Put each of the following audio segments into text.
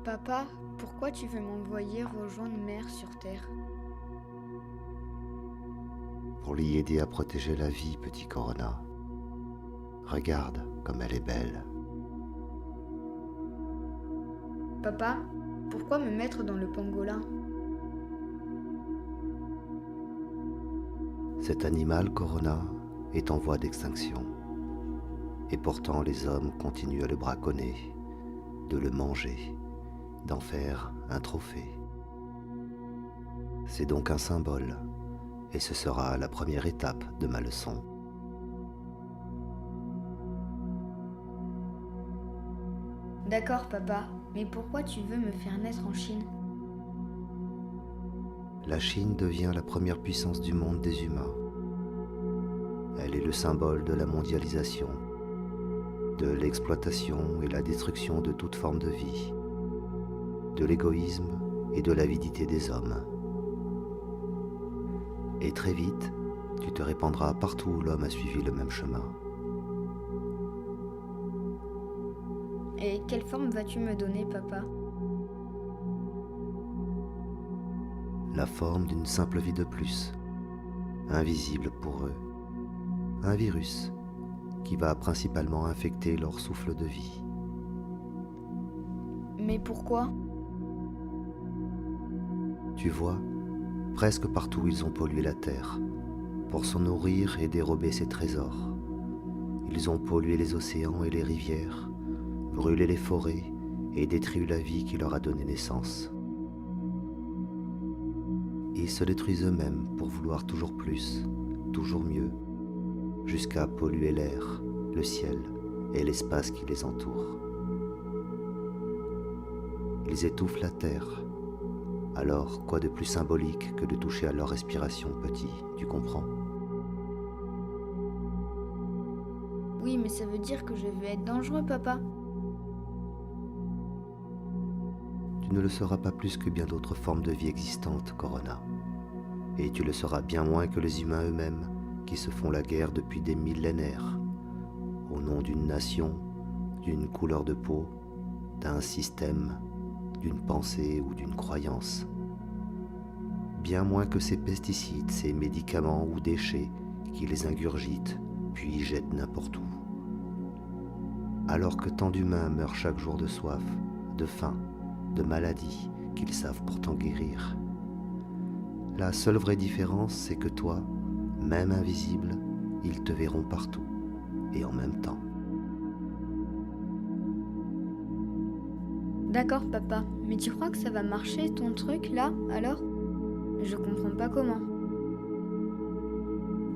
Papa, pourquoi tu veux m'envoyer rejoindre Mère sur Terre? Pour l'y aider à protéger la vie, petit Corona. Regarde comme elle est belle. Papa, pourquoi me mettre dans le pangolin? Cet animal, Corona, est en voie d'extinction. Et pourtant les hommes continuent à le braconner, de le manger, d'en faire un trophée. C'est donc un symbole, et ce sera la première étape de ma leçon. D'accord, papa, mais pourquoi tu veux me faire naître en Chine? La Chine devient la première puissance du monde des humains. Elle est le symbole de la mondialisation, de l'exploitation et la destruction de toute forme de vie, de l'égoïsme et de l'avidité des hommes. Et très vite, tu te répandras partout où l'homme a suivi le même chemin. Et quelle forme vas-tu me donner, papa? La forme d'une simple vie de plus, invisible pour eux. Un virus qui va principalement infecter leur souffle de vie. Mais pourquoi? Tu vois, presque partout ils ont pollué la terre, pour s'en nourrir et dérober ses trésors. Ils ont pollué les océans et les rivières, brûlé les forêts et détruit la vie qui leur a donné naissance. Ils se détruisent eux-mêmes pour vouloir toujours plus, toujours mieux, jusqu'à polluer l'air, le ciel et l'espace qui les entoure. Ils étouffent la terre. Alors, quoi de plus symbolique que de toucher à leur respiration, petit, tu comprends? Oui, mais ça veut dire que je vais être dangereux, papa. Tu ne le seras pas plus que bien d'autres formes de vie existantes, Corona. Et tu le seras bien moins que les humains eux-mêmes, qui se font la guerre depuis des millénaires, au nom d'une nation, d'une couleur de peau, d'un système, d'une pensée ou d'une croyance. Bien moins que ces pesticides, ces médicaments ou déchets qui les ingurgitent, puis jettent n'importe où. Alors que tant d'humains meurent chaque jour de soif, de faim, de maladies qu'ils savent pourtant guérir. La seule vraie différence, c'est que toi, même invisible, ils te verront partout, et en même temps. D'accord, papa, mais tu crois que ça va marcher ton truc là, alors? Je comprends pas comment.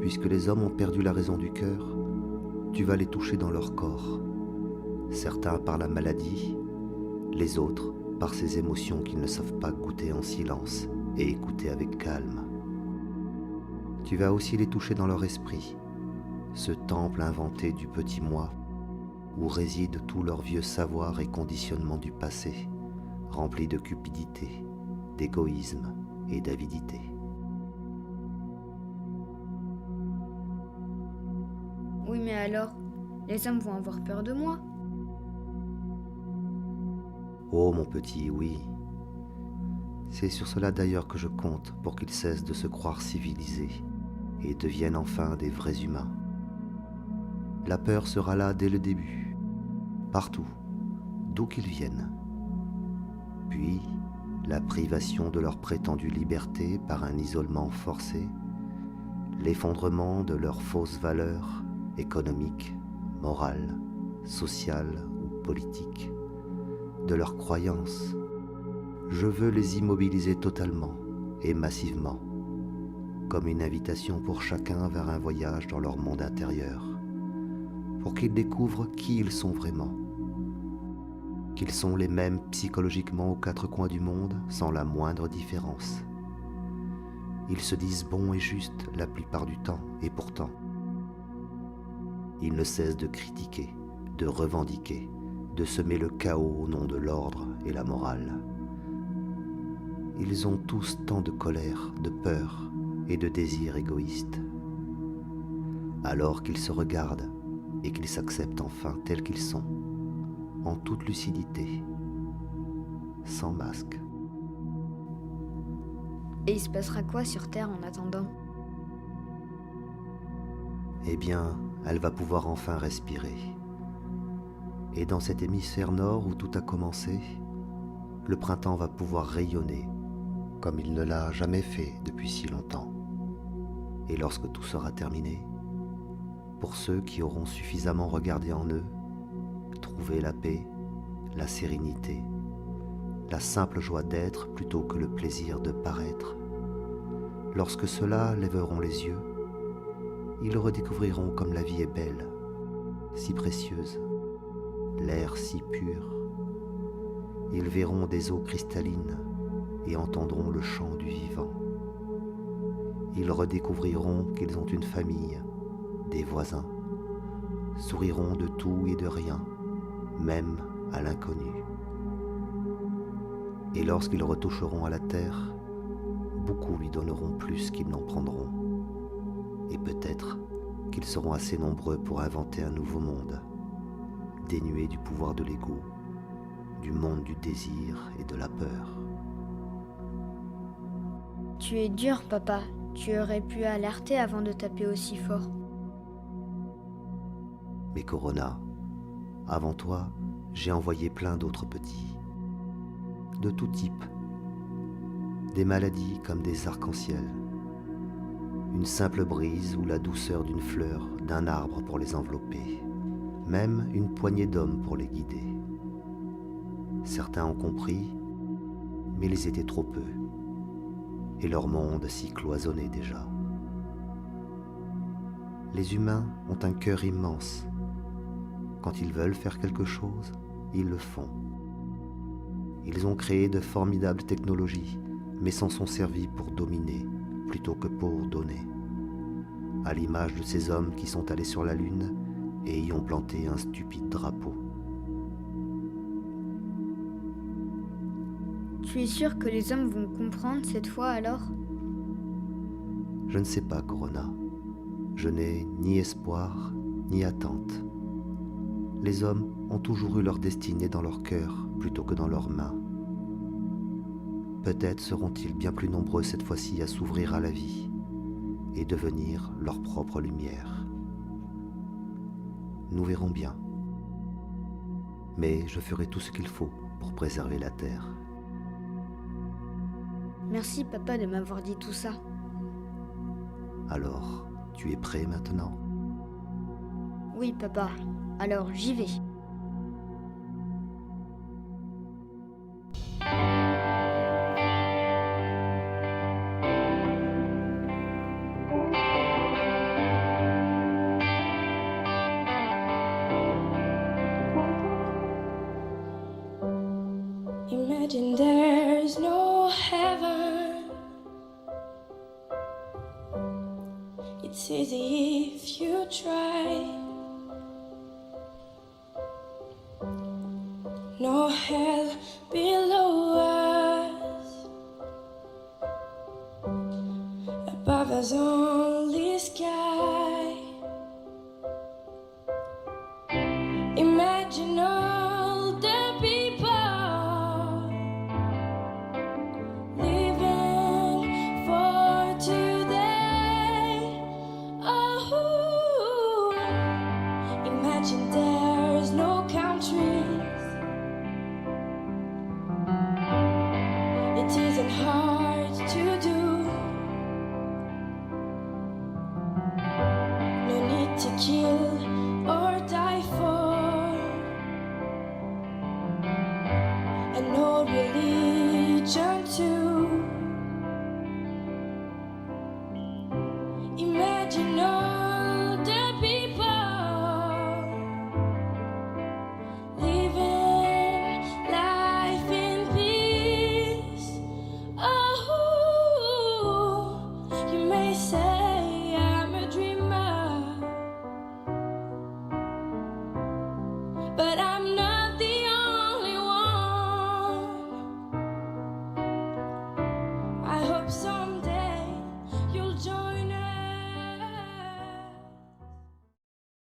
Puisque les hommes ont perdu la raison du cœur, tu vas les toucher dans leur corps. Certains par la maladie, les autres par ces émotions qu'ils ne savent pas goûter en silence et écouter avec calme. Tu vas aussi les toucher dans leur esprit, ce temple inventé du petit moi, où réside tout leur vieux savoir et conditionnement du passé, rempli de cupidité, d'égoïsme et d'avidité. Oui, mais alors, les hommes vont avoir peur de moi. Oh mon petit, oui. C'est sur cela d'ailleurs que je compte pour qu'ils cessent de se croire civilisés et deviennent enfin des vrais humains. La peur sera là dès le début, partout, d'où qu'ils viennent. Puis, la privation de leur prétendue liberté par un isolement forcé, l'effondrement de leurs fausses valeurs économiques, morales, sociales ou politiques, de leurs croyances. Je veux les immobiliser totalement et massivement, comme une invitation pour chacun vers un voyage dans leur monde intérieur, pour qu'ils découvrent qui ils sont vraiment, qu'ils sont les mêmes psychologiquement aux quatre coins du monde sans la moindre différence. Ils se disent bons et justes la plupart du temps, et pourtant, ils ne cessent de critiquer, de revendiquer, de semer le chaos au nom de l'ordre et la morale. Ils ont tous tant de colère, de peur et de désirs égoïstes. Alors qu'ils se regardent et qu'ils s'acceptent enfin tels qu'ils sont, en toute lucidité. sans masque. Et il se passera quoi sur Terre en attendant? Eh bien, elle va pouvoir enfin respirer. Et dans cet hémisphère nord où tout a commencé, le printemps va pouvoir rayonner comme il ne l'a jamais fait depuis si longtemps. Et lorsque tout sera terminé, pour ceux qui auront suffisamment regardé en eux, trouver la paix, la sérénité, la simple joie d'être plutôt que le plaisir de paraître, lorsque ceux-là lèveront les yeux, ils redécouvriront comme la vie est belle, si précieuse, l'air si pur. Ils verront des eaux cristallines et entendront le chant du vivant. Ils redécouvriront qu'ils ont une famille, des voisins, souriront de tout et de rien, même à l'inconnu. Et lorsqu'ils retoucheront à la terre, beaucoup lui donneront plus qu'ils n'en prendront. Et peut-être qu'ils seront assez nombreux pour inventer un nouveau monde, dénué du pouvoir de l'ego, du monde du désir et de la peur. Tu es dur, papa. Tu aurais pu alerter avant de taper aussi fort. Mais Corona, avant toi, j'ai envoyé plein d'autres petits, de tout type, des maladies comme des arcs-en-ciel, une simple brise ou la douceur d'une fleur, d'un arbre pour les envelopper, même une poignée d'hommes pour les guider. Certains ont compris, mais ils étaient trop peu, et leur monde s'y cloisonnait déjà. Les humains ont un cœur immense. Quand ils veulent faire quelque chose, ils le font. Ils ont créé de formidables technologies, mais s'en sont servis pour dominer plutôt que pour donner. À l'image de ces hommes qui sont allés sur la Lune et y ont planté un stupide drapeau. Tu es sûr que les hommes vont comprendre cette fois alors? Je ne sais pas, Corona. Je n'ai ni espoir, ni attente. Les hommes ont toujours eu leur destinée dans leur cœur plutôt que dans leurs mains. Peut-être seront-ils bien plus nombreux cette fois-ci à s'ouvrir à la vie et devenir leur propre lumière. Nous verrons bien. Mais je ferai tout ce qu'il faut pour préserver la Terre. Merci, papa, de m'avoir dit tout ça. Alors, tu es prêt maintenant? Oui, papa. Alors, j'y vais. Imagine there's no heaven. It's easy if you try. No hell below us. Above us only sky. Imagine all the people living for today. Oh, imagine there's no countries. It isn't hard to do. No need to keep